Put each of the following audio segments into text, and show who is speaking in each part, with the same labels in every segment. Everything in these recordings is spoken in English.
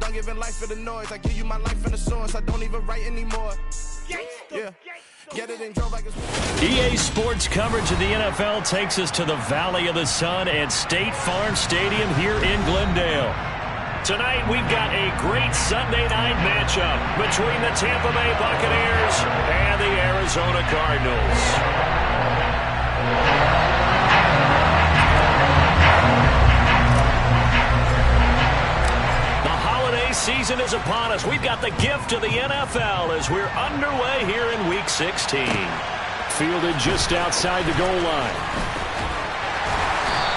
Speaker 1: I'm giving life for the noise. I give you my life in the source. I don't even write anymore. Yeah. Get it and drove like it's...
Speaker 2: EA Sports coverage of the NFL takes us to the Valley of the Sun at State Farm Stadium here in Glendale. Tonight, we've got a great Sunday night matchup between the Tampa Bay Buccaneers and the Arizona Cardinals. The holiday season is upon us. We've got the gift of the NFL as we're underway here in Week 16. Fielded just outside the goal line.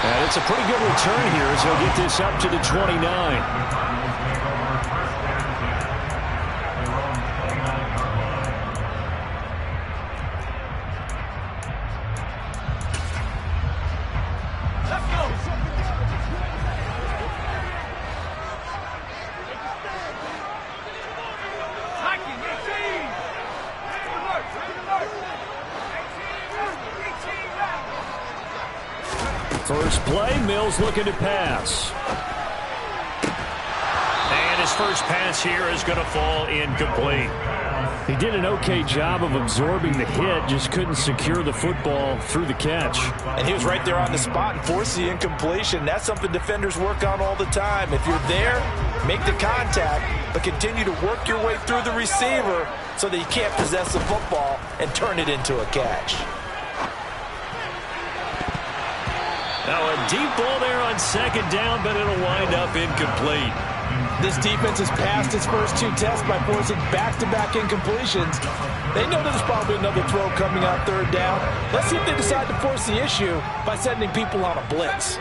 Speaker 2: And it's a pretty good return here as he'll get this up to the 29. First play, Mills looking to pass. And his first pass here is going to fall incomplete. He did an okay job of absorbing the hit, just couldn't secure the football through the catch.
Speaker 3: And he was right there on the spot and forced the incompletion. That's something defenders work on all the time. If you're there, make the contact, but continue to work your way through the receiver so that you can't possess the football and turn it into a catch.
Speaker 2: Now a deep ball there on second down, but it'll wind up incomplete.
Speaker 3: This defense has passed its first two tests by forcing back-to-back incompletions. They know there's probably another throw coming on third down. Let's see if they decide to force the issue by sending people on a blitz.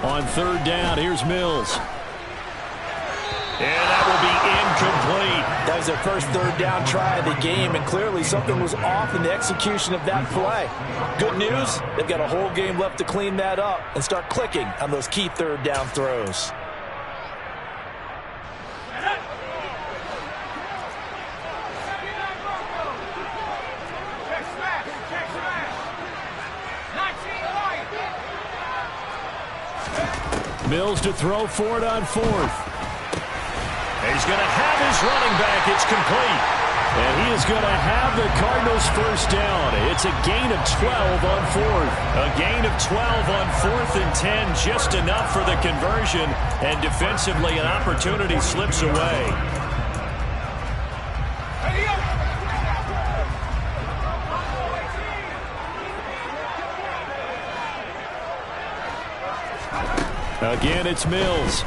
Speaker 2: On third down, here's Mills. And that will be incomplete.
Speaker 3: That was their first third down try of the game, and clearly something was off in the execution of that play. Good news, they've got a whole game left to clean that up and start clicking on those key third down throws.
Speaker 2: Mills to throw for it on fourth. He's going to have his running back. It's complete. And he is going to have the Cardinals first down. It's a gain of 12 on fourth. A gain of 12 on 4th and 10, just enough for the conversion. And defensively, an opportunity slips away. Again, it's Mills.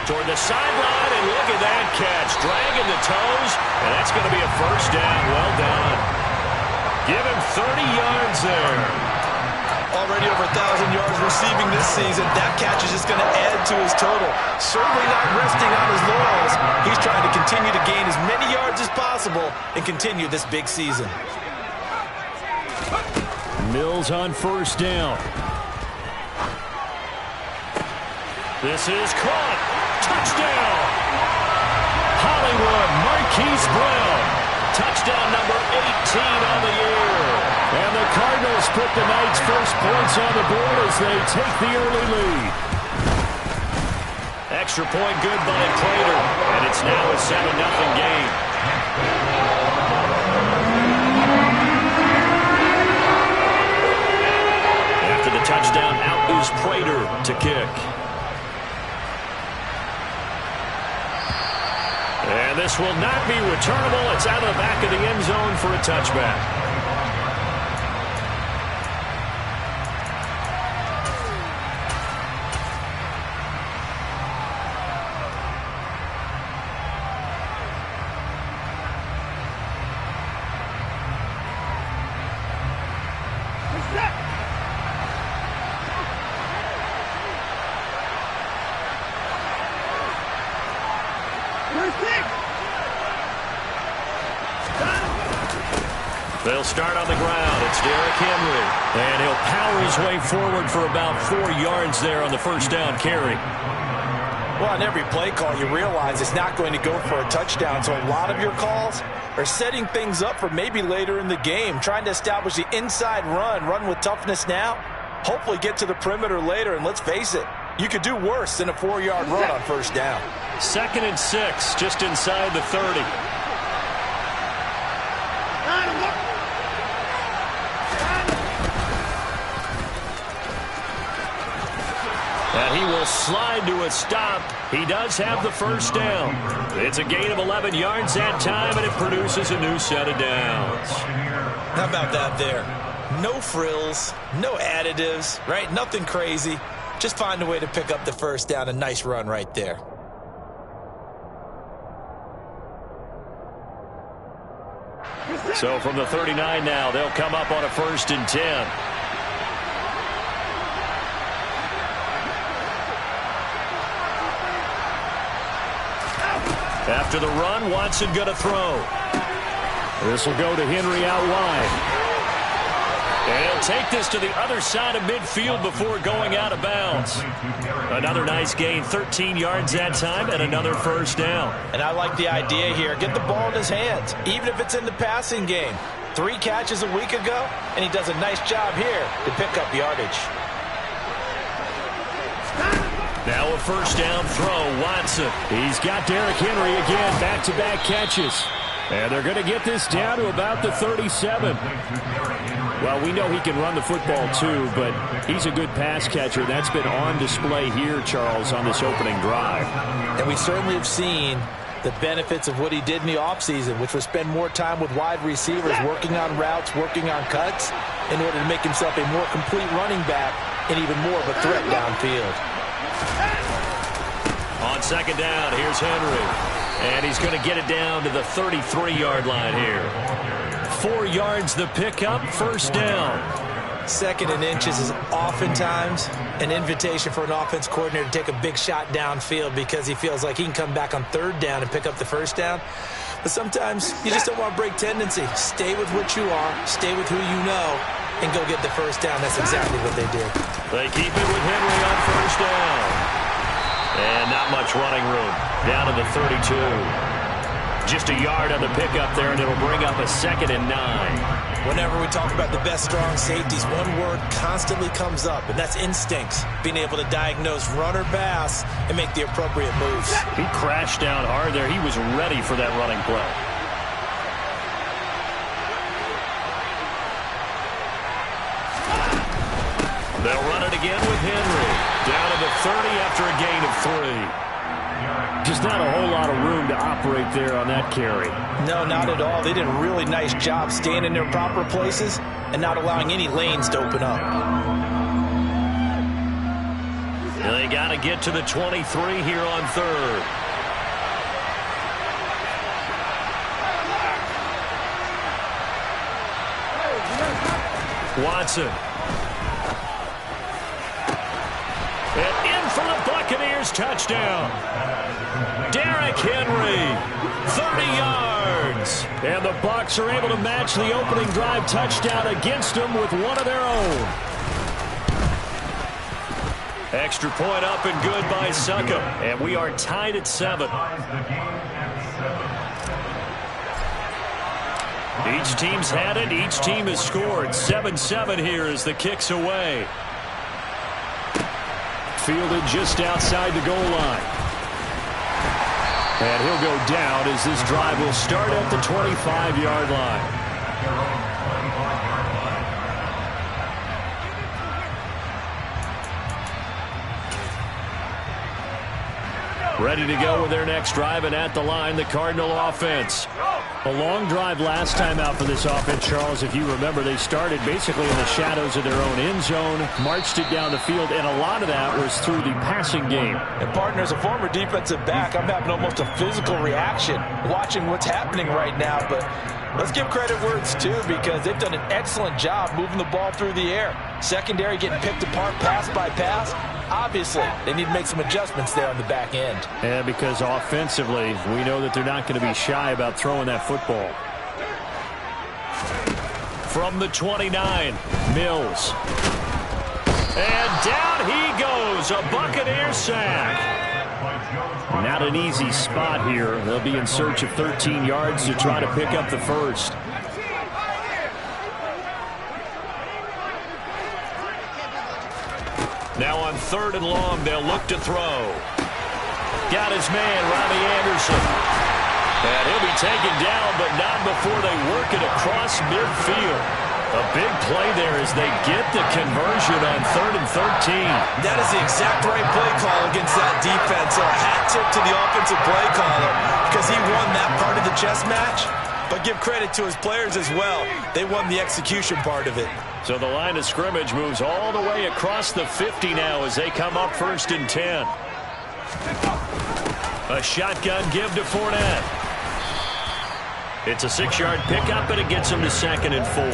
Speaker 2: Toward the sideline, and look at that catch. Dragging the toes, and that's going to be a first down. Well done. Give him 30 yards there.
Speaker 3: Already over 1,000 yards receiving this season. That catch is just going to add to his total. Certainly not resting on his laurels. He's trying to continue to gain as many yards as possible and continue this big season.
Speaker 2: Mills on first down. This is caught. Touchdown. Hollywood Marquise Brown. Touchdown number 18 on the year. And the Cardinals put the night's first points on the board as they take the early lead. Extra point good by Prater. And it's now a 7-0 game. After the touchdown, out is Prater to kick. And this will not be returnable. It's out of the back of the end zone for a touchback. They'll start on the ground. It's Derrick Henry. And he'll power his way forward for about 4 yards there on the first down carry.
Speaker 3: Well, on every play call, you realize it's not going to go for a touchdown, so a lot of your calls are setting things up for maybe later in the game, trying to establish the inside run with toughness now, hopefully get to the perimeter later, and let's face it, you could do worse than a 4-yard run on first down.
Speaker 2: 2nd and 6, just inside the 30. And he will slide to a stop. He does have the first down. It's a gain of 11 yards that time, and it produces a new set of downs.
Speaker 3: How about that there? No frills, no additives, right? Nothing crazy. Just find a way to pick up the first down. A nice run right there.
Speaker 2: So from the 39 now, they'll come up on a 1st and 10. After the run, Watson going to throw. This will go to Henry out wide. And he'll take this to the other side of midfield before going out of bounds. Another nice gain, 13 yards that time, and another first down.
Speaker 3: And I like the idea here. Get the ball in his hands, even if it's in the passing game. 3 catches a week ago, and he does a nice job here to pick up yardage.
Speaker 2: Now a first down throw, Watson. He's got Derrick Henry again, back-to-back catches. And they're going to get this down to about the 37. Well, we know he can run the football too, but he's a good pass catcher. That's been on display here, Charles, on this opening drive.
Speaker 3: And we certainly have seen the benefits of what he did in the offseason, which was spend more time with wide receivers, working on routes, working on cuts, in order to make himself a more complete running back and even more of a threat downfield.
Speaker 2: On 2nd down, here's Henry. And he's going to get it down to the 33-yard line here. 4 yards the pickup, first down.
Speaker 3: 2nd and inches is oftentimes an invitation for an offense coordinator to take a big shot downfield because he feels like he can come back on 3rd down and pick up the first down. But sometimes you just don't want to break tendency. Stay with what you are, stay with who you know, and go get the first down. That's exactly what they did.
Speaker 2: They keep it with Henry on first down. And not much running room. Down to the 32. Just a yard on the pickup there, and it'll bring up a 2nd and 9.
Speaker 3: Whenever we talk about the best strong safeties, one word constantly comes up, and that's instincts. Being able to diagnose run or pass and make the appropriate moves.
Speaker 2: He crashed down hard there. He was ready for that running play. They'll run it again with Henry. Down to the 30 after a gain of 3. Just not a whole lot of room to operate there on that carry.
Speaker 3: No, not at all. They did a really nice job staying in their proper places and not allowing any lanes to open up.
Speaker 2: They got to get to the 23 here on 3rd. Watson. And in for the Buccaneers touchdown. Derrick Henry, 30 yards. And the Bucs are able to match the opening drive touchdown against them with one of their own. Extra point up and good by Suckup. And we are tied at 7. Each team's had it. Each team has scored. 7-7 here as the kick's away. Fielded just outside the goal line. And he'll go down as this drive will start at the 25-yard line. Ready to go with their next drive, and at the line, the Cardinal offense. A long drive last time out for this offense, Charles. If you remember, they started basically in the shadows of their own end zone, marched it down the field, and a lot of that was through the passing game.
Speaker 3: And partner, as a former defensive back, I'm having almost a physical reaction watching what's happening right now. But let's give credit where it's due, because they've done an excellent job moving the ball through the air. Secondary getting picked apart pass by pass. Obviously, they need to make some adjustments there on the back end.
Speaker 2: Yeah, because offensively, we know that they're not going to be shy about throwing that football. From the 29, Mills. And down he goes, a Buccaneer sack. Not an easy spot here. They'll be in search of 13 yards to try to pick up the first. Now on 3rd and long, they'll look to throw. Got his man, Robbie Anderson. And he'll be taken down, but not before they work it across midfield. A big play there as they get the conversion on 3rd and 13.
Speaker 3: That is the exact right play call against that defense. So a hat tip to the offensive play caller because he won that part of the chess match. But give credit to his players as well. They won the execution part of it.
Speaker 2: So the line of scrimmage moves all the way across the 50 now as they come up 1st and 10. A shotgun give to Fournette. It's a 6-yard pickup, and it gets them to 2nd and 4.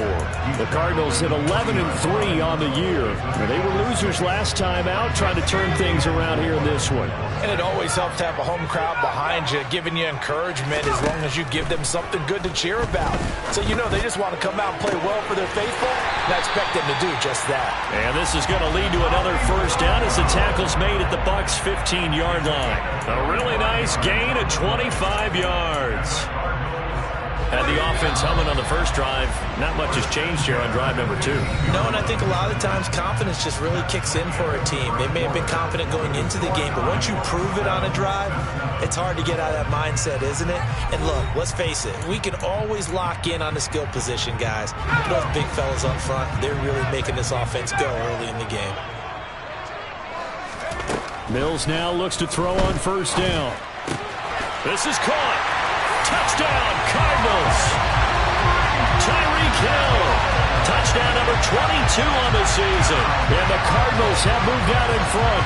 Speaker 2: The Cardinals hit 11-3 on the year. They were losers last time out, trying to turn things around here in this one.
Speaker 3: And it always helps to have a home crowd behind you, giving you encouragement as long as you give them something good to cheer about. So you know they just want to come out and play well for their faithful, and I expect them to do just that.
Speaker 2: And this is going to lead to another first down as the tackle's made at the Bucs 15-yard line. A really nice gain of 25 yards. Had the offense humming on the first drive. Not much has changed here on drive number 2.
Speaker 3: No, and I think a lot of times confidence just really kicks in for a team. They may have been confident going into the game, but once you prove it on a drive, it's hard to get out of that mindset, isn't it? And look, let's face it, we can always lock in on the skill position, guys. But those big fellas up front, they're really making this offense go early in the game.
Speaker 2: Mills now looks to throw on 1st down. This is caught. Touchdown, Cardinals. Tyreek Hill. Touchdown number 22 on the season. And the Cardinals have moved out in front.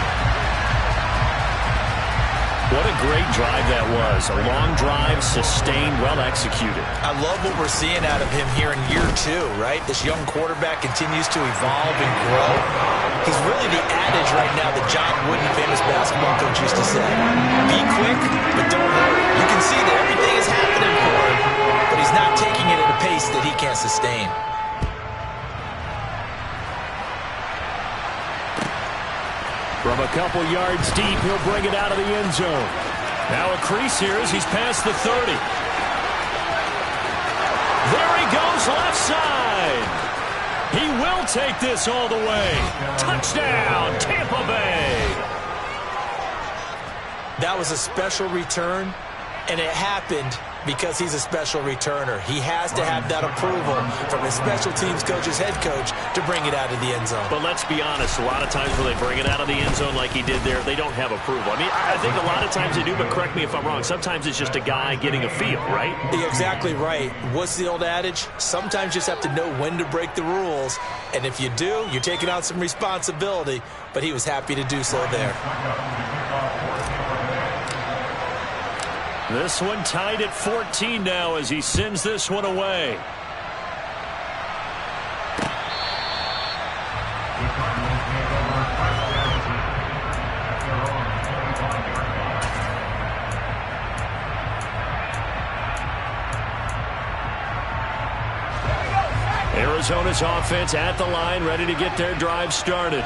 Speaker 2: What a great drive that was. A long drive, sustained, well executed.
Speaker 3: I love what we're seeing out of him here in year 2, right? This young quarterback continues to evolve and grow. He's really the adage right now that John Wooden, famous basketball coach, used to say. Be quick, but don't hurry. You can see that everything is happening for him, but he's not taking it at a pace that he can't sustain.
Speaker 2: From a couple yards deep, he'll bring it out of the end zone. Now a crease here as he's past the 30. There he goes, left side. He will take this all the way. Touchdown, Tampa Bay.
Speaker 3: That was a special return, and it happened because he's a special returner. He has to have that approval from his special teams coach, his head coach, to bring it out of the end zone.
Speaker 2: But let's be honest, a lot of times when they bring it out of the end zone like he did there, they don't have approval. I mean, I think a lot of times they do, but correct me if I'm wrong. Sometimes it's just a guy getting a feel, right?
Speaker 3: You're exactly right. What's the old adage? Sometimes you just have to know when to break the rules. And if you do, you're taking on some responsibility. But he was happy to do so there.
Speaker 2: This one tied at 14 now as he sends this one away. Arizona's offense at the line, ready to get their drive started.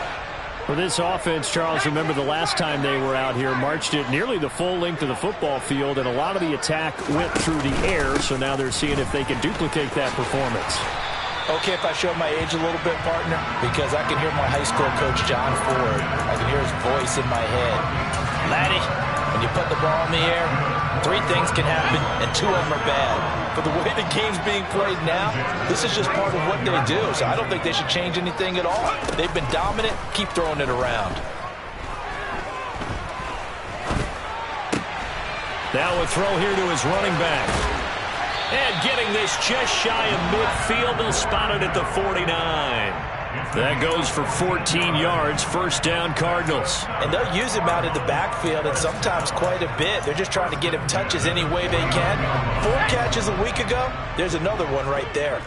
Speaker 2: For this offense, Charles, remember the last time they were out here, marched it nearly the full length of the football field, and a lot of the attack went through the air, so now they're seeing if they can duplicate that performance.
Speaker 3: Okay, if I show my age a little bit, partner, because I can hear my high school coach, John Ford. I can hear his voice in my head. Laddie, when you put the ball in the air, 3 things can happen, and 2 of them are bad. But the way the game's being played now, this is just part of what they do. So I don't think they should change anything at all. They've been dominant. Keep throwing it around.
Speaker 2: Now a throw here to his running back. And getting this just shy of midfield. They'll spot it at the 49. That goes for 14 yards. First down, Cardinals.
Speaker 3: And they'll use him out in the backfield, and sometimes quite a bit. They're just trying to get him touches any way they can. 4 catches a week ago. There's another one right there.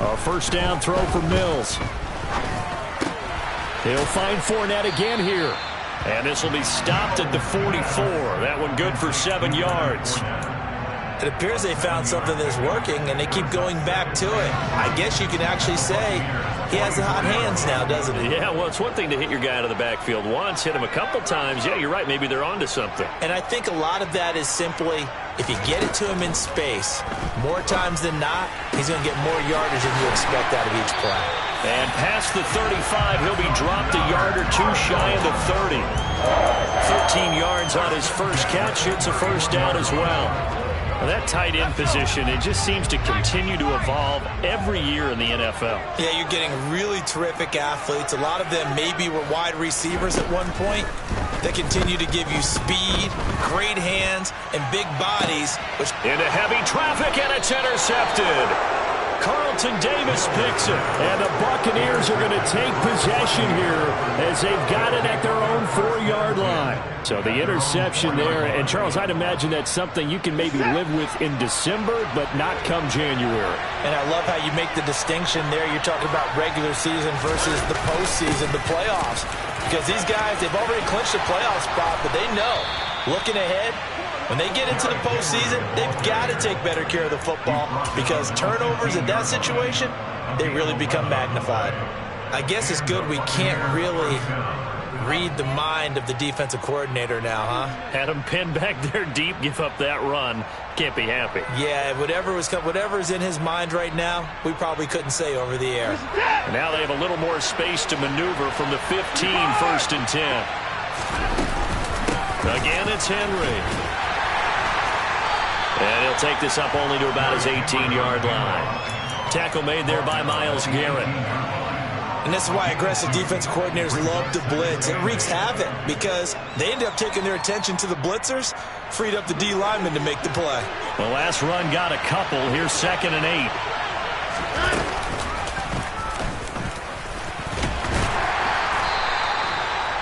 Speaker 2: A first down throw for Mills. He'll find Fournette again here. And this will be stopped at the 44. That one good for 7 yards.
Speaker 3: It appears they found something that's working, and they keep going back to it. I guess you can actually say he has the hot hands now, doesn't he?
Speaker 2: Yeah, well, it's one thing to hit your guy out of the backfield once, hit him a couple times. Yeah, you're right. Maybe they're onto something.
Speaker 3: And I think a lot of that is simply if you get it to him in space, more times than not, he's going to get more yardage than you expect out of each play.
Speaker 2: And past the 35, he'll be dropped a yard or two shy of the 30. 13 yards on his first catch. It's a first down as well. Well, that tight end position, it just seems to continue to evolve every year in the NFL.
Speaker 3: Yeah, you're getting really terrific athletes. A lot of them maybe were wide receivers at one point. They continue to give you speed, great hands, and big bodies.
Speaker 2: Into heavy traffic, and it's intercepted. Carlton Davis picks it, and the Buccaneers are going to take possession here as they've got it at their own 4-yard line. So the interception there, and Charles, I'd imagine that's something you can maybe live with in December, but not come January.
Speaker 3: And I love how you make the distinction there. You're talking about regular season versus the postseason, the playoffs. Because these guys, they've already clinched a playoff spot, but they know, looking ahead, when they get into the postseason, they've got to take better care of the football because turnovers in that situation, they really become magnified. I guess it's good we can't really read the mind of the defensive coordinator now, huh?
Speaker 2: Had him pinned back there deep, give up that run. Can't be happy.
Speaker 3: Yeah, whatever's in his mind right now, we probably couldn't say over the air.
Speaker 2: And now they have a little more space to maneuver from the 15, 1st and 10. Again, it's Henry. And he'll take this up only to about his 18-yard line. Tackle made there by Myles Garrett.
Speaker 3: And this is why aggressive defense coordinators love to blitz. It wreaks havoc because they end up taking their attention to the blitzers, freed up the D lineman to make the play.
Speaker 2: The last run got a couple. Here's 2nd and 8.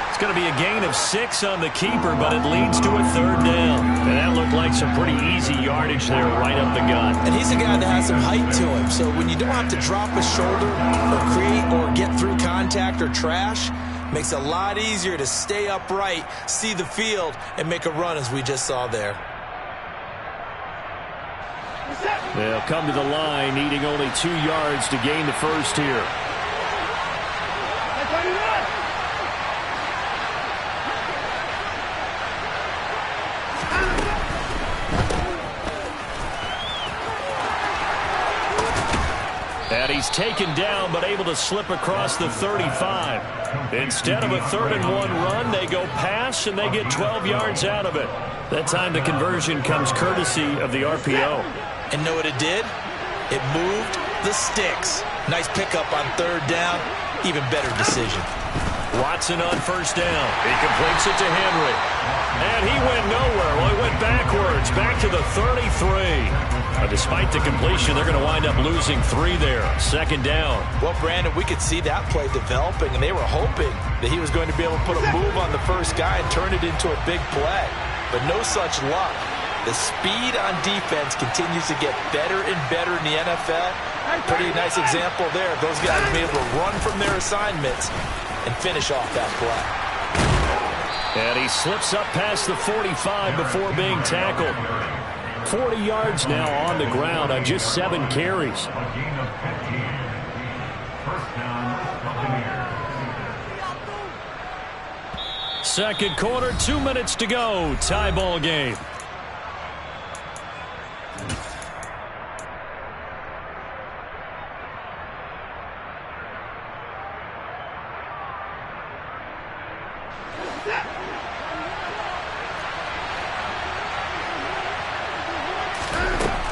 Speaker 2: It's going to be a gain of 6 on the keeper, but it leads to a 3rd down. And that looked like some pretty easy yardage there right up the gut.
Speaker 3: And he's a guy that has some height to him. So when you don't have to drop a shoulder or create or get through contact or trash, makes it a lot easier to stay upright, see the field, and make a run as we just saw there.
Speaker 2: They'll come to the line, needing only 2 yards to gain the first here. And he's taken down, but able to slip across the 35. Instead of a 3rd and 1 run, they go pass, and they get 12 yards out of it. That time the conversion comes courtesy of the RPO.
Speaker 3: And know what it did? It moved the sticks. Nice pickup on 3rd down. Even better decision.
Speaker 2: Watson on 1st down. He completes it to Henry. And he went nowhere. Well, he went backwards, back to the 33. Despite the completion, they're going to wind up losing 3 there. 2nd down.
Speaker 3: Well, Brandon, we could see that play developing, and they were hoping that he was going to be able to put a move on the first guy and turn it into a big play. But no such luck. The speed on defense continues to get better and better in the NFL. Pretty nice example there. Those guys being able to run from their assignments and finish off that play.
Speaker 2: And he slips up past the 45 before being tackled. 40 yards now on the ground on just 7 carries. Second quarter, 2 minutes to go. Tie ball game.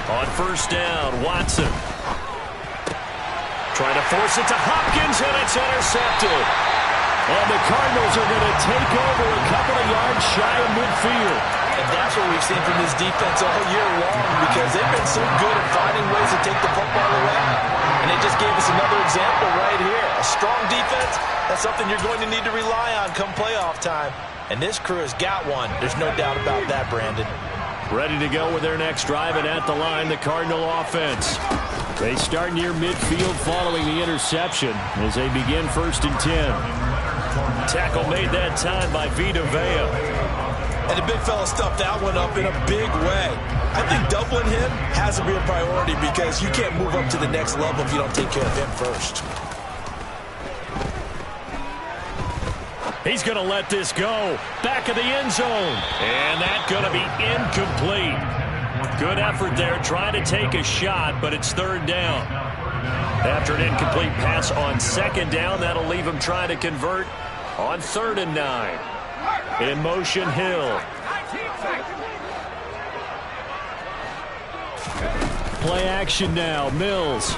Speaker 2: On 1st down, Watson. Trying to force it to Hopkins, and it's intercepted. And the Cardinals are going to take over a couple of yards shy of midfield.
Speaker 3: And that's what we've seen from this defense all year long because they've been so good at finding ways to take the football away. And they just gave us another example right here. A strong defense, that's something you're going to need to rely on come playoff time. And this crew has got one. There's no doubt about that, Brandon.
Speaker 2: Ready to go with their next drive, and at the line, the Cardinal offense. They start near midfield following the interception as they begin 1st and 10. Tackle made that time by Vita Vea.
Speaker 3: And the big fella stuffed that one up in a big way. I think doubling him has to be a priority because you can't move up to the next level if you don't take care of him first.
Speaker 2: He's going to let this go. Back of the end zone. And that's going to be incomplete. Good effort there trying to take a shot, but it's third down. After an incomplete pass on second down, that'll leave him trying to convert on 3rd and 9. In motion, Hill. Play action now, Mills.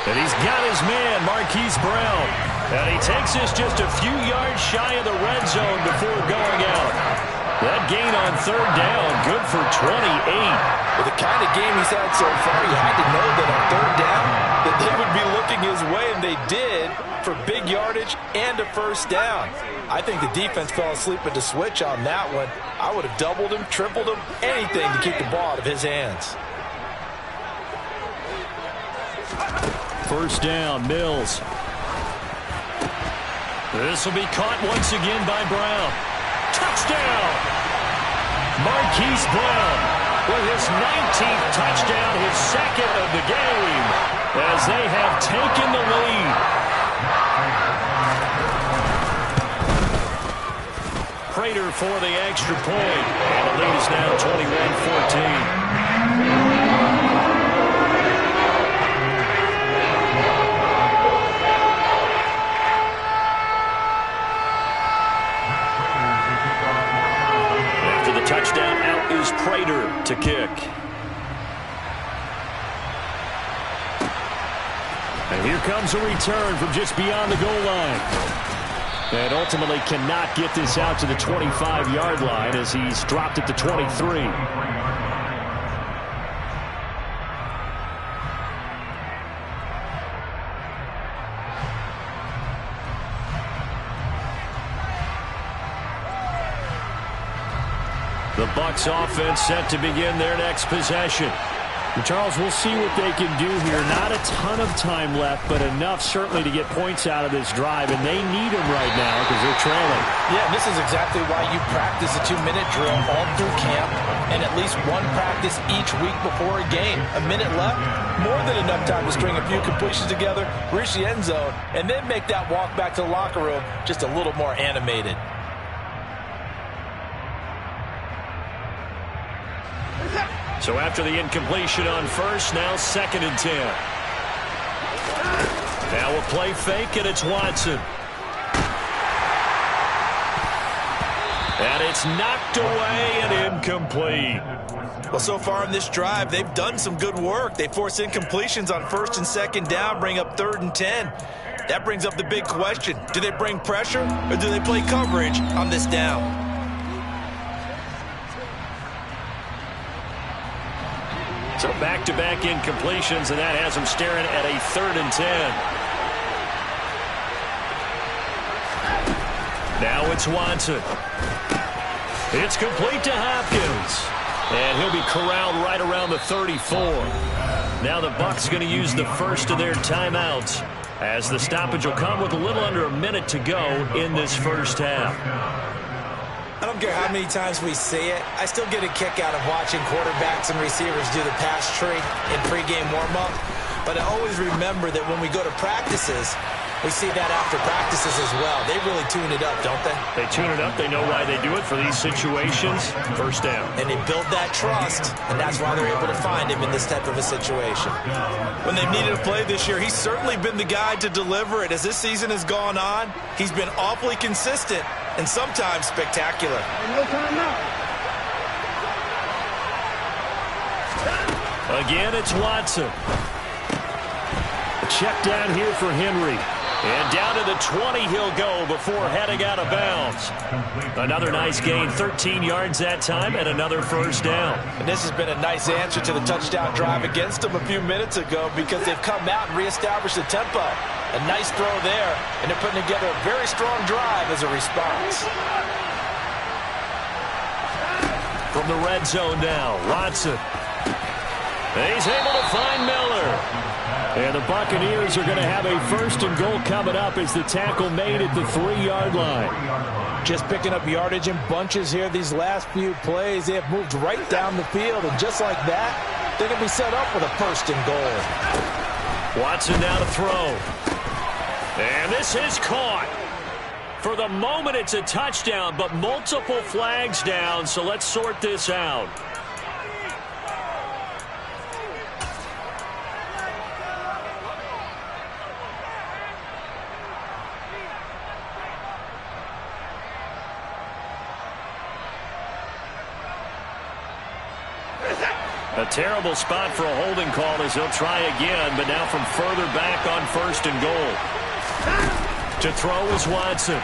Speaker 2: And he's got his man, Marquise Brown. And he takes this just a few yards shy of the red zone before going out. That gain on 3rd down, good for 28.
Speaker 3: With the kind of game he's had so far, you had to know that on 3rd down that they would be looking his way, and they did for big yardage and a first down. I think the defense fell asleep at the switch on that one. I would have doubled him, tripled him, anything to keep the ball out of his hands.
Speaker 2: First down, Mills. This will be caught once again by Brown. Touchdown! Marquise Brown with his 19th touchdown, his second of the game, as they have taken the lead. Prater for the extra point, and the lead is now 21-14. Touchdown, out is Prater to kick. And here comes a return from just beyond the goal line. And ultimately cannot get this out to the 25-yard line as he's dropped at the 23. The Bucs offense set to begin their next possession. And Charles, we'll see what they can do here. Not a ton of time left, but enough certainly to get points out of this drive, and they need them right now because they're trailing.
Speaker 3: Yeah, this is exactly why you practice a 2-minute drill all through camp and at least one practice each week before a game. A minute left, more than enough time to string a few completions together, reach the end zone, and then make that walk back to the locker room just a little more animated.
Speaker 2: So after the incompletion on first, now 2nd and 10. Now a play fake, and it's Watson. And it's knocked away and incomplete.
Speaker 3: Well, so far in this drive, they've done some good work. They force incompletions on 1st and 2nd down, bring up 3rd and 10. That brings up the big question. Do they bring pressure, or do they play coverage on this down?
Speaker 2: So back-to-back incompletions, and that has them staring at a 3rd and 10. Now it's Watson. It's complete to Hopkins. And he'll be corralled right around the 34. Now the Bucs going to use the first of their timeouts, as the stoppage will come with a little under a minute to go in this first half.
Speaker 4: I don't care how many times we see it, I still get a kick out of watching quarterbacks and receivers do the pass tree in pregame warm-up. But I always remember that when we go to practices, we see that after practices as well. They really tune it up, don't they?
Speaker 2: They tune it up. They know why they do it for these situations. First down.
Speaker 4: And they build that trust, and that's why they're able to find him in this type of a situation.
Speaker 3: When they've needed a play this year, he's certainly been the guy to deliver it. As this season has gone on, he's been awfully consistent and sometimes spectacular.
Speaker 2: Again, it's Watson. A check down here for Henry. And down to the 20 he'll go before heading out of bounds. Another nice gain, 13 yards that time, and another first down.
Speaker 3: And this has been a nice answer to the touchdown drive against them a few minutes ago, because they've come out and reestablished the tempo. A nice throw there, and they're putting together a very strong drive as a response.
Speaker 2: From the red zone now, Watson. He's able to find Miller. And the Buccaneers are going to have a 1st and goal coming up as the tackle made at the 3-yard line.
Speaker 4: Just picking up yardage in bunches here these last few plays. They have moved right down the field, and just like that, they're going to be set up with a 1st and goal.
Speaker 2: Watson now to throw. And this is caught. For the moment, it's a touchdown, but multiple flags down, so let's sort this out. A terrible spot for a holding call as he'll try again, but now from further back on 1st and goal. To throw is Watson.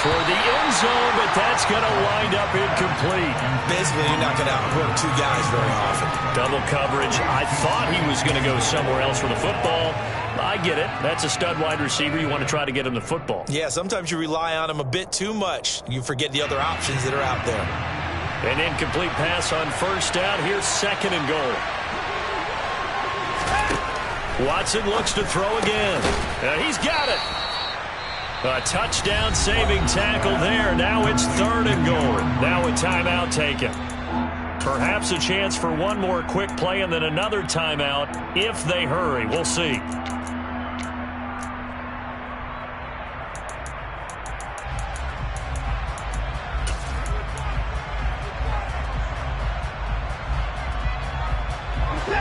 Speaker 2: Toward the end zone, but that's going to wind up incomplete.
Speaker 4: Basically, you're not going to outwork 2 guys very often.
Speaker 2: Double coverage. I thought he was going to go somewhere else for the football. I get it. That's a stud wide receiver. You want to try to get him the football.
Speaker 4: Yeah, sometimes you rely on him a bit too much. You forget the other options that are out there.
Speaker 2: An incomplete pass on 1st down. Here's 2nd and goal. Watson looks to throw again. He's got it. A touchdown saving tackle there. Now it's 3rd and goal. Now a timeout taken. Perhaps a chance for one more quick play and then another timeout if they hurry. We'll see.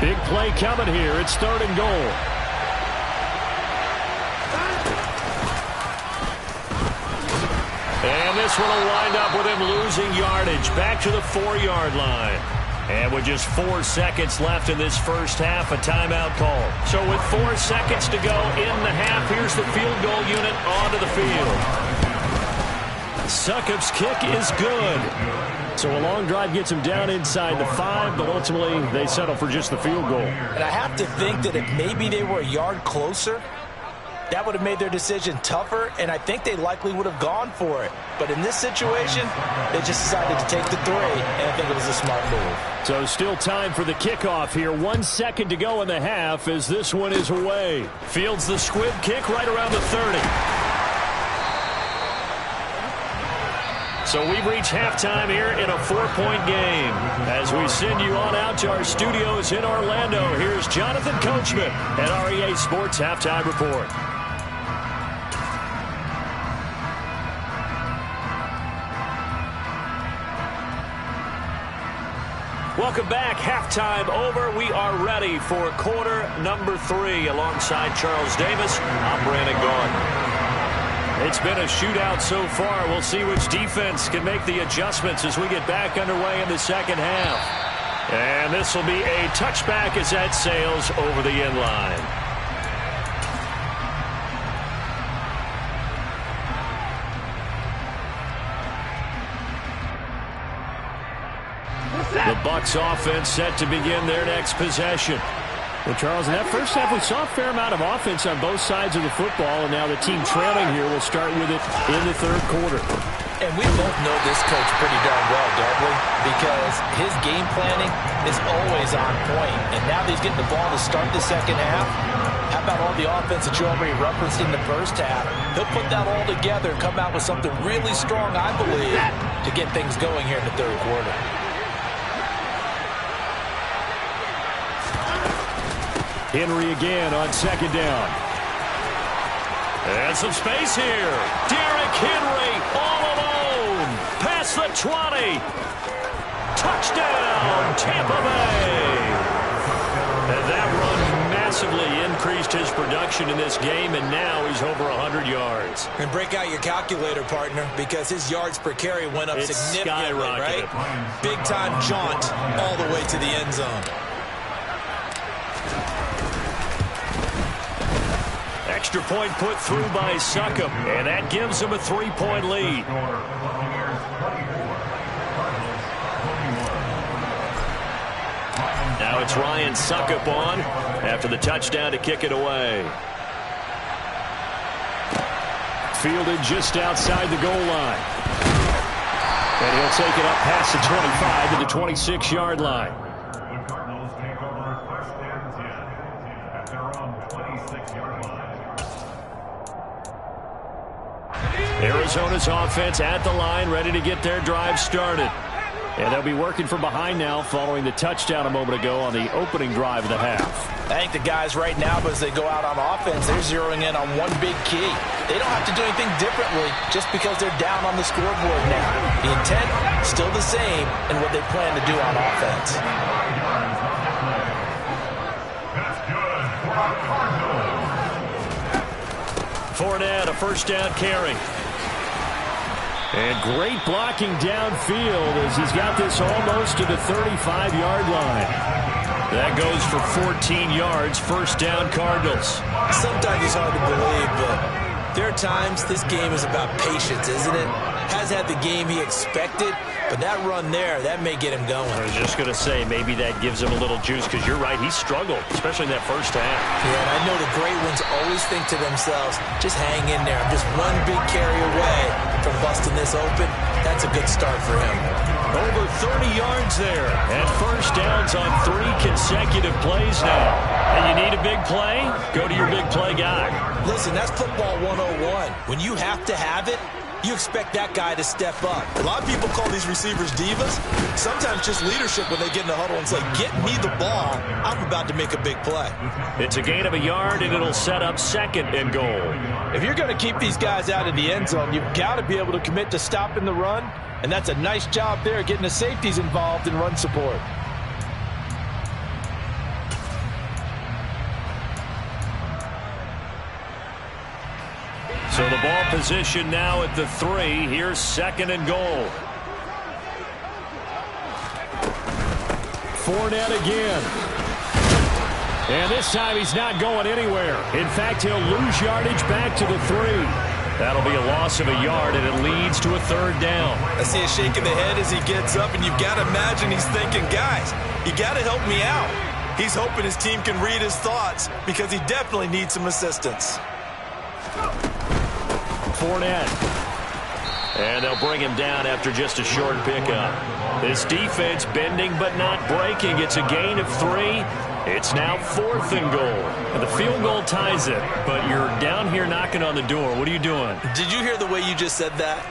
Speaker 2: Big play coming here. It's 3rd and goal. And this one will wind up with him losing yardage back to the 4-yard line. And with just 4 seconds left in this first half, a timeout call. So with 4 seconds to go in the half, here's the field goal unit onto the field. Succop's kick is good. So a long drive gets him down inside the 5, but ultimately they settle for just the field goal.
Speaker 4: And I have to think that if maybe they were a yard closer, that would have made their decision tougher, and I think they likely would have gone for it. But in this situation, they just decided to take the 3, and I think it was a smart move.
Speaker 2: So still time for the kickoff here. 1 second to go in the half as this one is away. Fields the squib kick right around the 30. So we've reached halftime here in a 4-point game. As we send you on out to our studios in Orlando, here's Jonathan Coachman at REA Sports Halftime Report. Welcome back. Halftime over. We are ready for quarter number 3. Alongside Charles Davis, I'm Brandon Gaudin. It's been a shootout so far. We'll see which defense can make the adjustments as we get back underway in the second half. And this will be a touchback as that sails over the end line. The Bucs offense set to begin their next possession. Well, Charles, in that first half, we saw a fair amount of offense on both sides of the football, and now the team trailing here will start with it in the 3rd quarter.
Speaker 4: And we both know this coach pretty darn well, don't we? Because his game planning is always on point, and now that he's getting the ball to start the second half, how about all the offense that you already referenced in the first half? He'll put that all together and come out with something really strong, I believe, to get things going here in the 3rd quarter.
Speaker 2: Henry again on 2nd down. And some space here. Derrick Henry all alone. Past the 20. Touchdown, Tampa Bay. And that run massively increased his production in this game, and now he's over 100 yards.
Speaker 4: And break out your calculator, partner, because his yards per carry went up significantly, right? Big-time jaunt all the way to the end zone.
Speaker 2: Extra point put through by Succop, and that gives him a 3-point lead. Now it's Ryan Succop on after the touchdown to kick it away. Fielded just outside the goal line. And he'll take it up past the 25 to the 26-yard line. Arizona's offense at the line, ready to get their drive started. And they'll be working from behind now following the touchdown a moment ago on the opening drive of the half.
Speaker 3: I think the guys right now, as they go out on offense, they're zeroing in on one big key. They don't have to do anything differently just because they're down on the scoreboard now. The intent, still the same in what they plan to do on offense.
Speaker 2: Fournette, a first down carry. And great blocking downfield as he's got this almost to the 35-yard line. That goes for 14 yards, first down Cardinals.
Speaker 4: Sometimes it's hard to believe, but there are times this game is about patience, isn't it? Has had the game he expected, but that run there, that may get him going.
Speaker 2: I was just going to say, maybe that gives him a little juice because you're right, he struggled, especially in that first half.
Speaker 4: Yeah, and I know the great ones always think to themselves, just hang in there. I'm just one big carry away from busting this open. That's a good start for him.
Speaker 2: Over 30 yards there, and first downs on 3 consecutive plays now. And you need a big play? Go to your big play guy.
Speaker 4: Listen, that's football 101. When you have to have it, you expect that guy to step up. A lot of people call these receivers divas. Sometimes just leadership when they get in the huddle and say, get me the ball. I'm about to make a big play.
Speaker 2: It's a gain of a yard, and it'll set up second and goal.
Speaker 3: If you're going to keep these guys out of the end zone, you've got to be able to commit to stopping the run, and that's a nice job there getting the safeties involved in run support.
Speaker 2: So the ball position now at the 3. Here's second and goal. Fournette again. And this time he's not going anywhere. In fact, he'll lose yardage back to the 3. That'll be a loss of a yard, and it leads to a third down.
Speaker 4: I see him shaking the head as he gets up, and you've got to imagine he's thinking, guys, you got to help me out. He's hoping his team can read his thoughts because he definitely needs some assistance.
Speaker 2: Fournette. And they'll bring him down after just a short pickup. This defense bending but not breaking. It's a gain of 3. It's now 4th and goal. And the field goal ties it, but you're down here knocking on the door. What are you doing?
Speaker 4: Did you hear the way you just said that?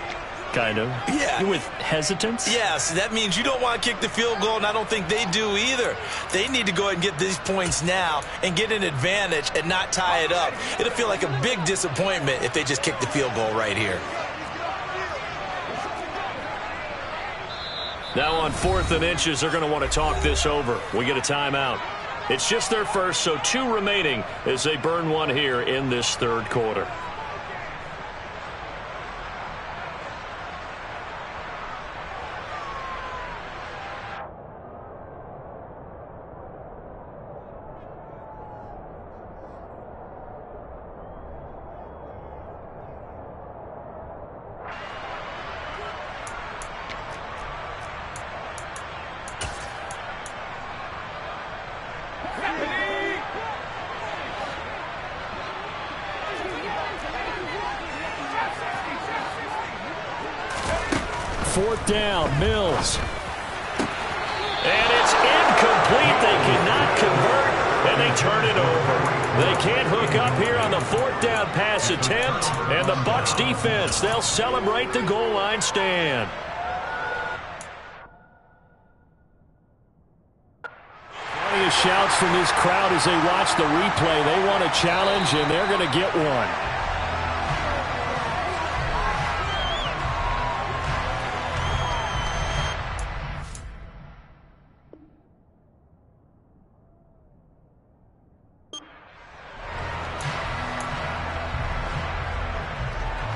Speaker 2: Kind of.
Speaker 4: Yeah.
Speaker 2: With hesitance?
Speaker 4: Yes, that means you don't want to kick the field goal, and I don't think they do either. They need to go ahead and get these points now and get an advantage and not tie it up. It'll feel like a big disappointment if they just kick the field goal right here.
Speaker 2: Now on 4th and inches, they're going to want to talk this over. We get a timeout. It's just their first, so 2 remaining as they burn one here in this third quarter. Fourth down, Mills. And it's incomplete. They cannot convert, and they turn it over. They can't hook up here on the 4th down pass attempt. And the Bucs defense, they'll celebrate the goal line stand. Plenty of shouts from this crowd as they watch the replay. They want a challenge, and they're going to get one.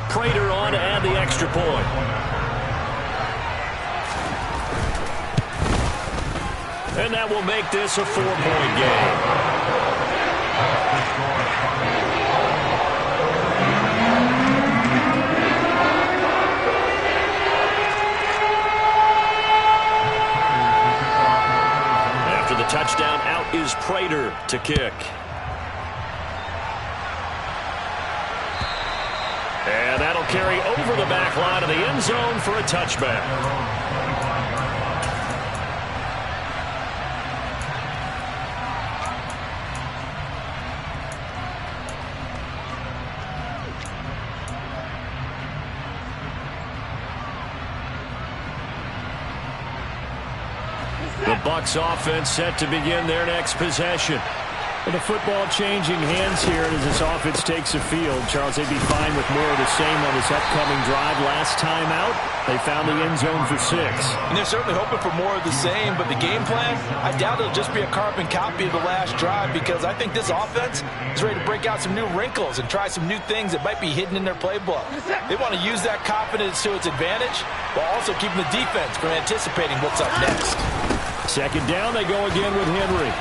Speaker 2: Prater on to add the extra point. And that will make this a 4-point game. After the touchdown, out is Prater to kick. And that'll carry over the back line of the end zone for a touchback. The Bucs offense set to begin their next possession. With the football changing hands here as this offense takes the field. Charles, they'd be fine with more of the same on this upcoming drive. Last time out, they found the end zone for 6.
Speaker 3: And they're certainly hoping for more of the same, but the game plan, I doubt it'll just be a carbon copy of the last drive, because I think this offense is ready to break out some new wrinkles and try some new things that might be hidden in their playbook. They want to use that confidence to its advantage while also keeping the defense from anticipating what's up next.
Speaker 2: Second down, they go again with Henry.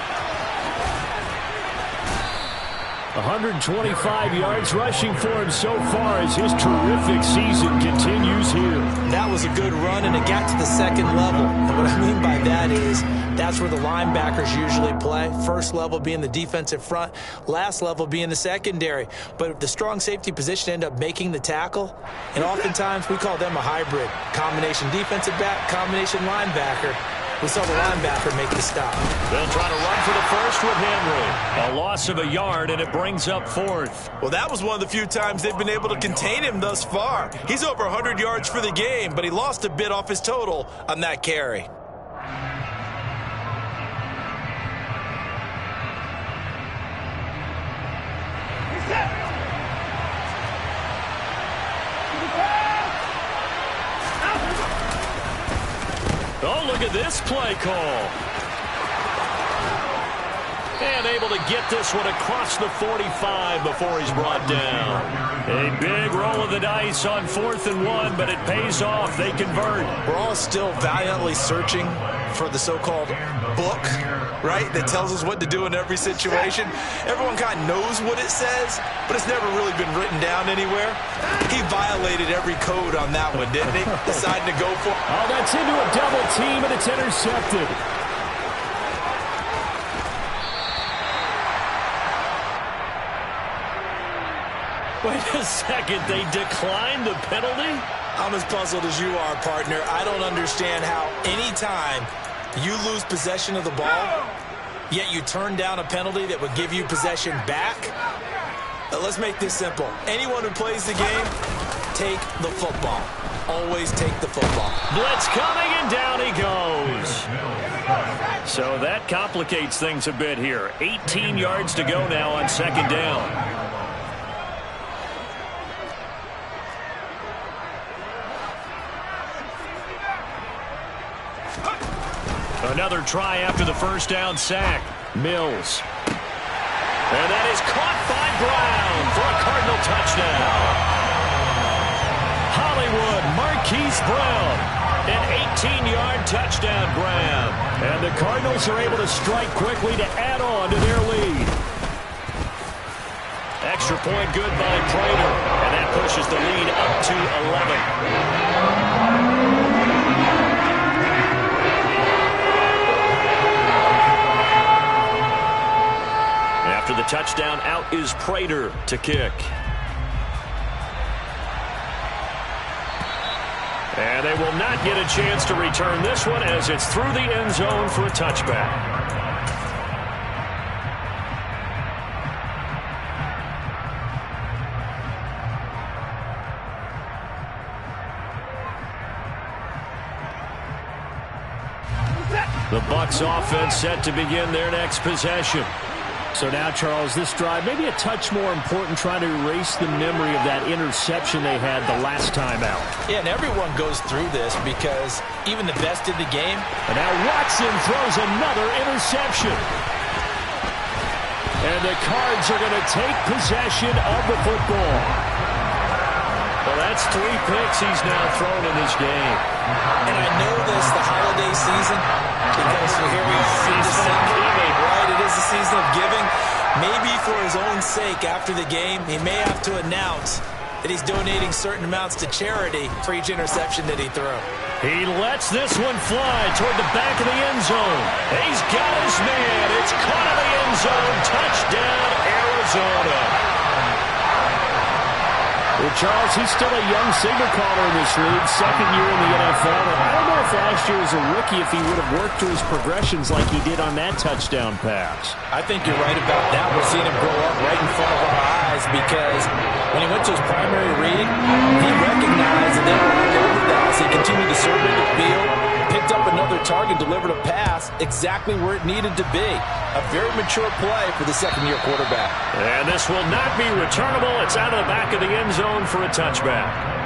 Speaker 2: 125 yards rushing for him so far as his terrific season continues here.
Speaker 4: That was a good run, and it got to the second level. And what I mean by that is that's where the linebackers usually play. First level being the defensive front, last level being the secondary. But the strong safety position end up making the tackle, and oftentimes we call them a hybrid. Combination defensive back, combination linebacker. We saw the linebacker make the stop.
Speaker 2: They'll try to run for the first with Henry. A loss of a yard, and it brings up 4th.
Speaker 3: Well, that was one of the few times they've been able to contain him thus far. He's over 100 yards for the game, but he lost a bit off his total on that carry.
Speaker 2: Oh, look at this play call. And able to get this one across the 45 before he's brought down. A big roll of the dice on 4th and 1, but it pays off. They convert.
Speaker 4: We're all still valiantly searching for the so-called book, right, that tells us what to do in every situation. Everyone kind of knows what it says, but it's never really been written down anywhere. He violated every code on that one, didn't he? Decided to go for it.
Speaker 2: Oh, that's into a double team, and it's intercepted. Wait a second, they declined the penalty?
Speaker 4: I'm as puzzled as you are, partner. I don't understand how any time you lose possession of the ball, yet you turn down a penalty that would give you possession back. Let's make this simple. Anyone who plays the game, take the football. Always take the football.
Speaker 2: Blitz coming, and down he goes. So that complicates things a bit here. 18 yards to go now on second down. Another try after the first down sack. Mills. And that is caught by Brown for a Cardinal touchdown. Hollywood, Marquise Brown. An 18-yard touchdown grab. And the Cardinals are able to strike quickly to add on to their lead. Extra point good by Prater. And that pushes the lead up to 11. After the touchdown, out is Prater to kick. And they will not get a chance to return this one as it's through the end zone for a touchback. The Bucs offense set to begin their next possession. So now, Charles, this drive may be a touch more important, trying to erase the memory of that interception they had the last time out.
Speaker 4: Yeah, and everyone goes through this because even the best in the game.
Speaker 2: And now Watson throws another interception. And the Cards are going to take possession of the football. Well, that's 3 picks he's now thrown in this game.
Speaker 4: And I know this, the holiday season, because here we see December, right? It is the season of giving. Maybe for his own sake after the game, he may have to announce that he's donating certain amounts to charity for each interception that he threw.
Speaker 2: He lets this one fly toward the back of the end zone. He's got his man. It's caught in the end zone. Touchdown, Arizona. Well, Charles, he's still a young signal caller in this league, second year in the NFL. And I don't know if last year as a rookie if he would have worked through his progressions like he did on that touchdown pass.
Speaker 4: I think you're right about that. We're seeing him grow up right in front of our eyes because when he went to his primary read, he recognized that they were under the
Speaker 3: they continue to survey the field, picked up another target, delivered a pass exactly where it needed to be. A very mature play for the second-year quarterback.
Speaker 2: And this will not be returnable. It's out of the back of the end zone for a touchback.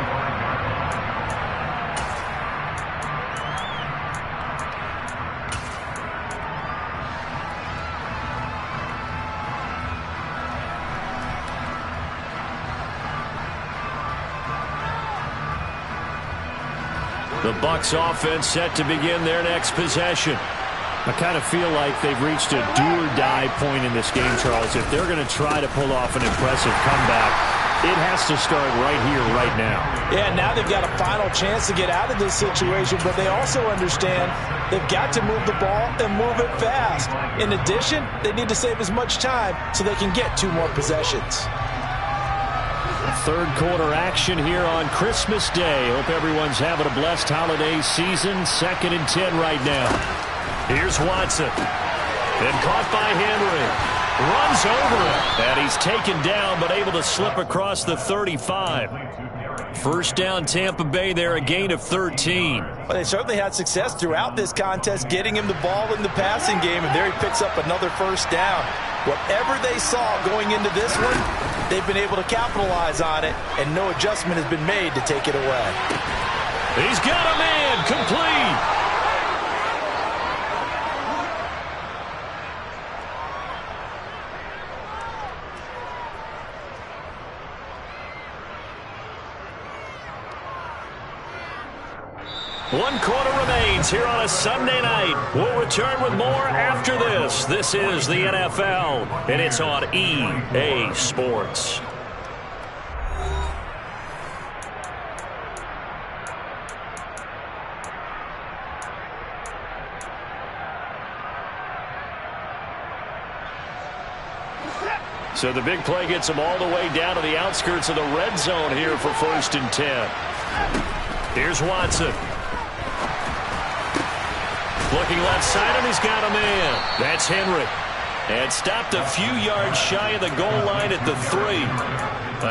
Speaker 2: The Bucs offense set to begin their next possession. I kind of feel like they've reached a do-or-die point in this game, Charles. If they're going to try to pull off an impressive comeback, it has to start right here, right now.
Speaker 4: Yeah, now they've got a final chance to get out of this situation, but they also understand they've got to move the ball and move it fast. In addition, they need to save as much time so they can get 2 more possessions.
Speaker 2: Third quarter action here on Christmas Day. Hope everyone's having a blessed holiday season. 2nd and 10 right now. Here's Watson. Then caught by Henry. Runs over it. And he's taken down but able to slip across the 35. First down Tampa Bay there, a gain of 13.
Speaker 4: Well, they certainly had success throughout this contest getting him the ball in the passing game, and there he picks up another first down. Whatever they saw going into this one, they've been able to capitalize on it, and no adjustment has been made to take it away.
Speaker 2: He's got a man, complete. One quarter remains here on a Sunday night. We'll return with more after this. This is the NFL, and it's on EA Sports. So the big play gets them all the way down to the outskirts of the red zone here for 1st and 10. Here's Watson. Looking left side, and he's got a man. That's Henry. And stopped a few yards shy of the goal line at the 3.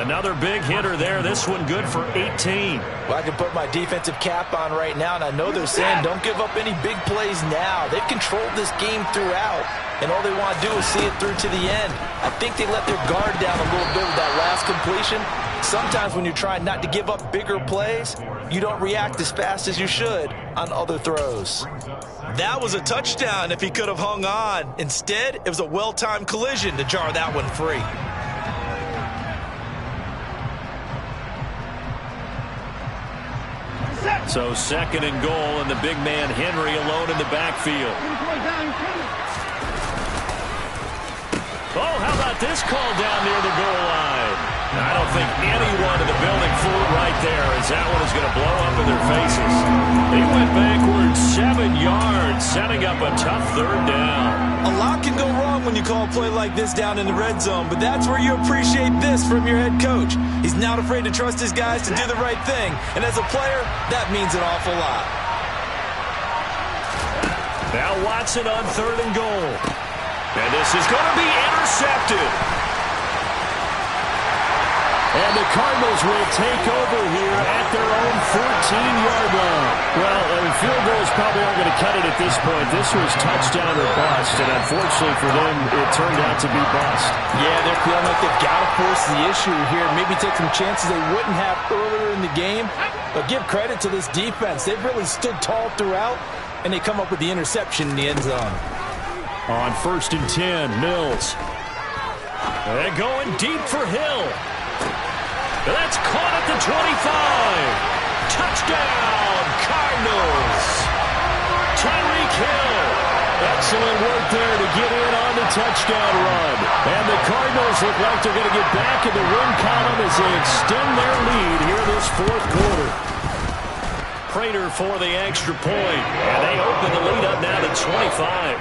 Speaker 2: Another big hitter there. This one good for 18.
Speaker 4: Well, I can put my defensive cap on right now, and I know they're saying don't give up any big plays now. They've controlled this game throughout, and all they want to do is see it through to the end. I think they let their guard down a little bit with that last completion. Sometimes when you're trying not to give up bigger plays, you don't react as fast as you should on other throws. That was a touchdown if he could have hung on. Instead, it was a well-timed collision to jar that one free.
Speaker 2: So 2nd and goal, and the big man Henry alone in the backfield. Oh, how about this call down near the goal line? I don't think anyone in the building fooled right there, as that one is going to blow up in their faces. He went backwards 7 yards, setting up a tough 3rd down.
Speaker 4: A lot can go wrong when you call a play like this down in the red zone, but that's where you appreciate this from your head coach. He's not afraid to trust his guys to do the right thing, and as a player, that means an awful lot.
Speaker 2: Now Watson on 3rd and goal. And this is going to be intercepted. And the Cardinals will take over here at their own 14-yard line. Well, field goals probably aren't going to cut it at this point. This was touchdown or bust, and unfortunately for them, it turned out to be bust.
Speaker 4: Yeah, they're feeling like they've got to force the issue here. Maybe take some chances they wouldn't have earlier in the game. But give credit to this defense. They've really stood tall throughout, and they come up with the interception in the end zone.
Speaker 2: On 1st and 10, Mills. They're going deep for Hill. That's caught at the 25. Touchdown, Cardinals. Tyreek Hill. Excellent work there to get in on the touchdown run. And the Cardinals look like they're going to get back in the win column as they extend their lead here this 4th quarter. Prater for the extra point. And they open the lead up now to 25.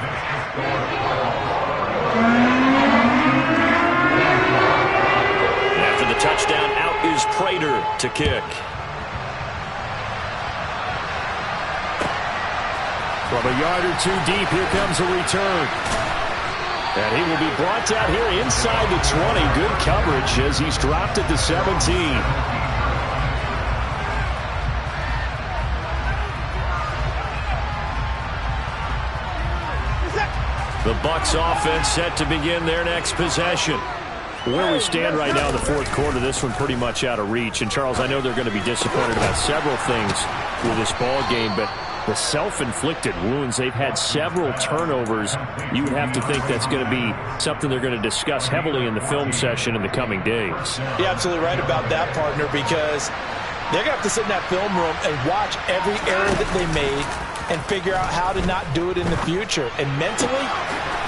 Speaker 2: After the touchdown, out is Prater to kick. From a yard or 2 deep, here comes a return. And he will be brought down here inside the 20. Good coverage as he's dropped at the 17. The Bucs offense set to begin their next possession. Where we stand right now in the fourth quarter, this one pretty much out of reach. And, Charles, I know they're going to be disappointed about several things with this ball game, but the self-inflicted wounds, they've had several turnovers. You would have to think that's going to be something they're going to discuss heavily in the film session in the coming days.
Speaker 4: You're absolutely right about that, partner, because they're going to have to sit in that film room and watch every error that they made and figure out how to not do it in the future. And mentally,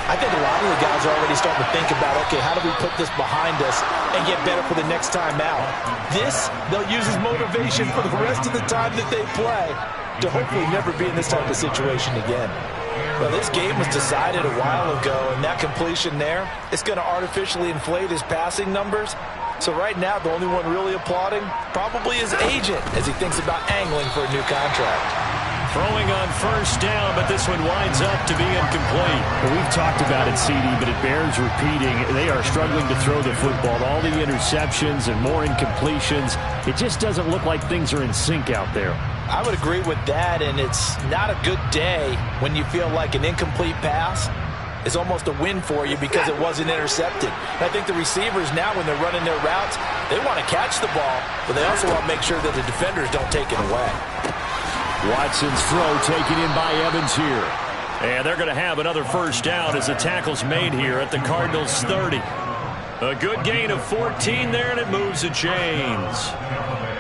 Speaker 4: I think a lot of the guys are already starting to think about, okay, how do we put this behind us and get better for the next time out? This, they'll use as motivation for the rest of the time that they play to hopefully never be in this type of situation again. Well, this game was decided a while ago, and that completion there, it's going to artificially inflate his passing numbers. So right now, the only one really applauding probably his agent as he thinks about angling for a new contract.
Speaker 2: Throwing on first down, but this one winds up to be incomplete. Well, we've talked about it, CD, but it bears repeating. They are struggling to throw the football. All the interceptions and more incompletions. It just doesn't look like things are in sync out there.
Speaker 4: I would agree with that, and it's not a good day when you feel like an incomplete pass is almost a win for you because it wasn't intercepted. And I think the receivers now, when they're running their routes, they want to catch the ball, but they also want to make sure that the defenders don't take it away.
Speaker 2: Watson's throw taken in by Evans here. And they're going to have another first down as the tackle's made here at the Cardinals' 30. A good gain of 14 there, and it moves the chains.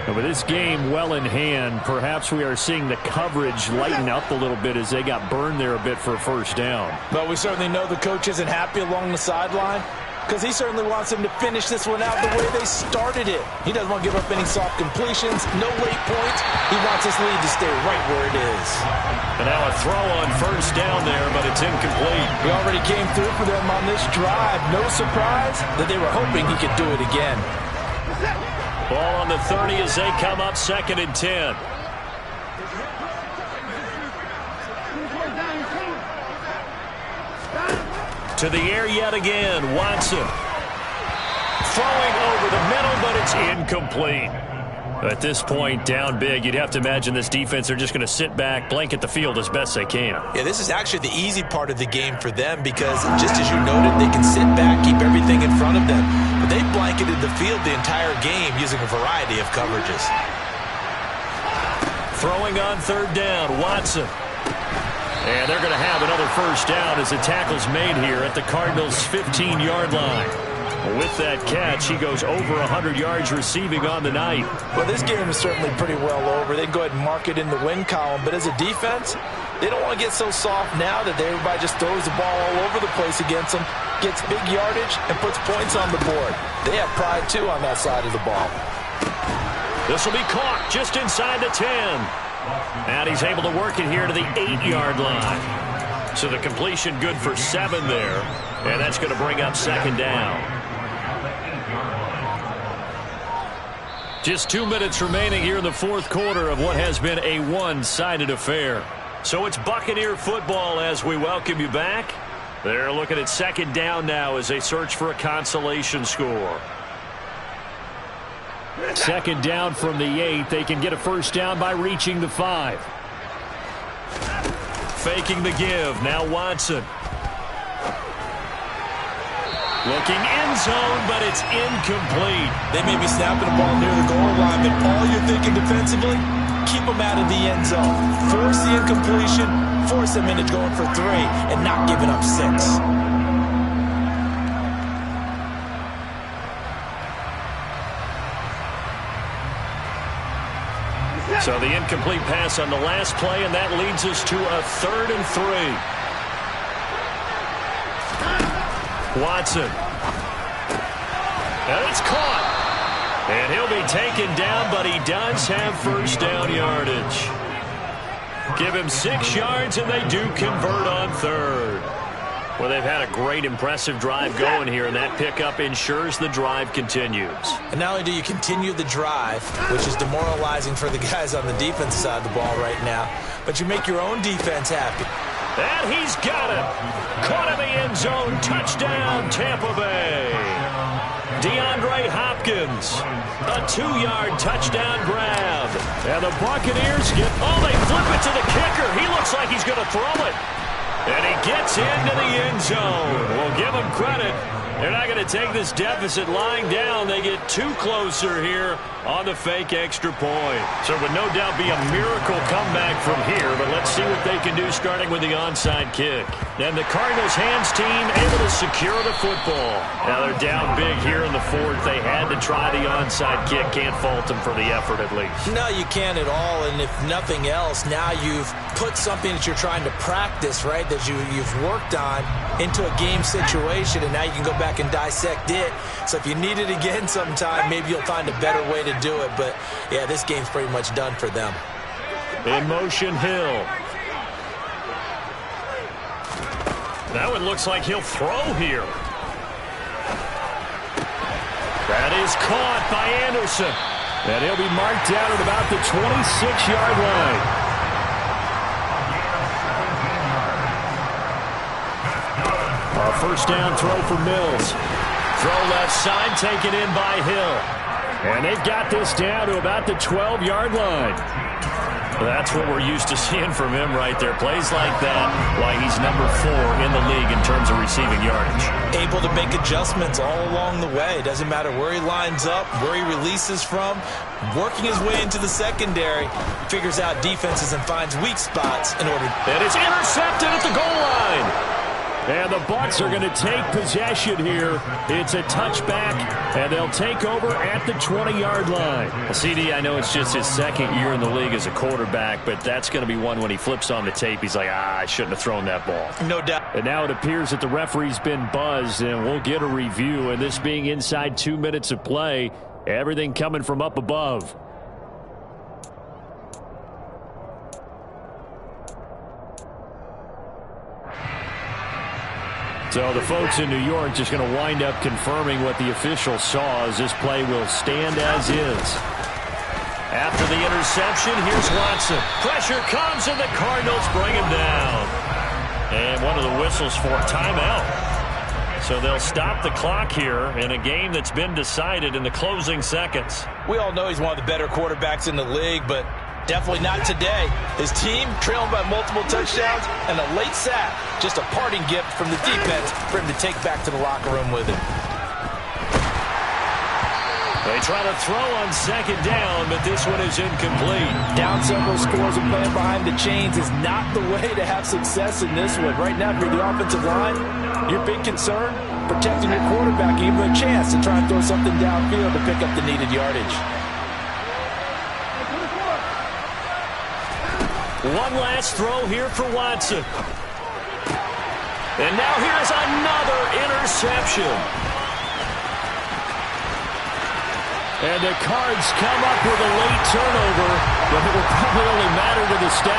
Speaker 2: And with this game well in hand, perhaps we are seeing the coverage lighten up a little bit as they got burned there a bit for a first down.
Speaker 4: But we certainly know the coach isn't happy along the sideline, because he certainly wants them to finish this one out the way they started it. He doesn't want to give up any soft completions, no late points. He wants this lead to stay right where it is.
Speaker 2: And now a throw on first down there, but it's incomplete.
Speaker 4: He already came through for them on this drive. No surprise that they were hoping he could do it again.
Speaker 2: Ball on the 30 as they come up 2nd and 10. To the air yet again, Watson. Throwing over the middle, but it's incomplete. At this point, down big, you'd have to imagine this defense are just going to sit back, blanket the field as best they can.
Speaker 4: Yeah, this is actually the easy part of the game for them because, just as you noted, they can sit back, keep everything in front of them. But they blanketed the field the entire game using a variety of coverages.
Speaker 2: Throwing on 3rd down, Watson. And they're going to have another first down as the tackle's made here at the Cardinals' 15-yard line. With that catch, he goes over 100 yards receiving on the night.
Speaker 4: Well, this game is certainly pretty well over. They can go ahead and mark it in the win column. But as a defense, they don't want to get so soft now that everybody just throws the ball all over the place against them, gets big yardage, and puts points on the board. They have pride, too, on that side of the ball.
Speaker 2: This will be caught just inside the 10. And he's able to work it here to the 8-yard line. So the completion good for 7 there. And that's going to bring up 2nd down. Just 2 minutes remaining here in the fourth quarter of what has been a one-sided affair. So it's Buccaneer football as we welcome you back. They're looking at 2nd down now as they search for a consolation score. 2nd down from the 8. They can get a first down by reaching the 5. Faking the give. Now Watson. Looking end zone, but it's incomplete.
Speaker 4: They may be snapping the ball near the goal line, but all you're thinking defensively, keep them out of the end zone. Force the incompletion, force them into going for 3, and not giving up 6.
Speaker 2: So the incomplete pass on the last play, and that leads us to a 3rd and 3. Watson. And it's caught. And he'll be taken down, but he does have first down yardage. Give him 6 yards, and they do convert on 3rd. Well, they've had a great, impressive drive going here, and that pickup ensures the drive continues.
Speaker 4: And not only do you continue the drive, which is demoralizing for the guys on the defense side of the ball right now, but you make your own defense happy.
Speaker 2: And he's got it. Caught in the end zone. Touchdown, Tampa Bay. DeAndre Hopkins. A 2-yard touchdown grab. And the Buccaneers they flip it to the kicker. He looks like he's going to throw it. And he gets into the end zone. We'll give him credit. They're not going to take this deficit lying down. They get too closer here on the fake extra point. So it would no doubt be a miracle comeback from here, but let's see what they can do starting with the onside kick. And the Cardinals hands team able to secure the football. Now they're down big here in the fourth. They had to try the onside kick. Can't fault them for the effort at least.
Speaker 4: No, you can't at all, and if nothing else, now you've put something that you're trying to practice, right, that you've worked on into a game situation, and now you can go back and dissect it. So if you need it again sometime, maybe you'll find a better way to do it. But, yeah, this game's pretty much done for them.
Speaker 2: In motion, Hill. That one looks like he'll throw here. That is caught by Anderson. And he'll be marked down at about the 26-yard line. First down throw for Mills. Throw left side, taken in by Hill. And they've got this down to about the 12-yard line. That's what we're used to seeing from him right there. Plays like that, why he's number 4 in the league in terms of receiving yardage. Able to make adjustments all along the way. Doesn't matter where he lines up, where he releases from. Working his way into the secondary, figures out defenses and finds weak spots in order. And it's intercepted at the goal line. And the Bucs are going to take possession here. It's a touchback, and they'll take over at the 20-yard line. Well, CD, I know it's just his second year in the league as a quarterback, but that's going to be one when he flips on the tape. He's like, I shouldn't have thrown that ball. No doubt. And now it appears that the referee's been buzzed, and we'll get a review. And this being inside 2 minutes of play, everything coming from up above. So the folks in New York just going to wind up confirming what the official saw as this play will stand as is. After the interception, here's Watson. Pressure comes and the Cardinals bring him down. And one of the whistles for timeout. So they'll stop the clock here in a game that's been decided in the closing seconds. We all know he's one of the better quarterbacks in the league, but definitely not today. His team trailing by multiple touchdowns and a late sack. Just a parting gift from the defense for him to take back to the locker room with him. They try to throw on second down, but this one is incomplete. Down several scores and playing behind the chains is not the way to have success in this one. Right now, if you're the offensive line, your big concern, protecting your quarterback, give him a chance to try and throw something downfield to pick up the needed yardage. One last throw here for Watson. And now here's another interception. And the Cards come up with a late turnover, but it will probably only matter to the staff.